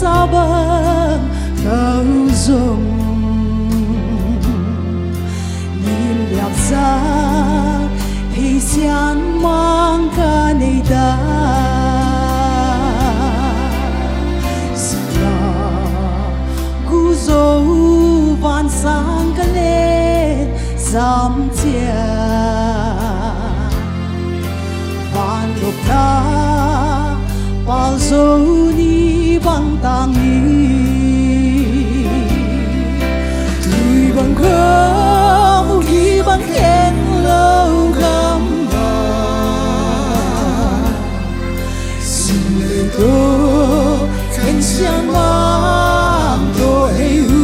sabang cầu dùng nhìn đẹp ra thì xian mang ca này ta sila gu dấu van sang ca lên dám chia van lục ta bao dấu ni bằng tang ni tui bằng khơ mu gi bằng khen lâu gam ba xin lời tôi khen xiang mang tôi hay u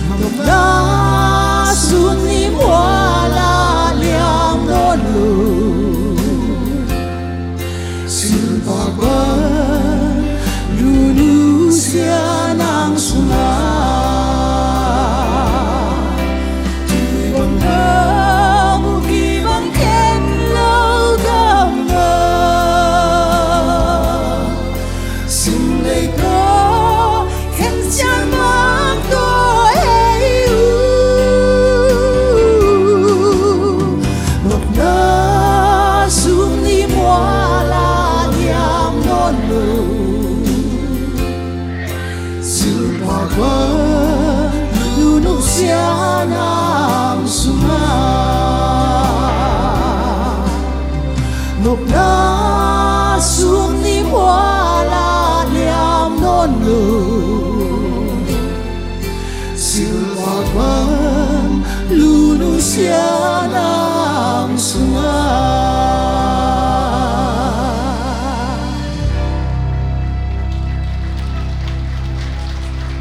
mong đã xuân ni hoa la liang non lu Lucia nang sunga tui bang ngơ mu gi bang khen lâu gam ngơ xin lời có khen chan mang tôi hay u một na xuống đi mua la xa nam sunga nộp na xuống ni hoa la liam non lu siêu hoa quan lu nu xa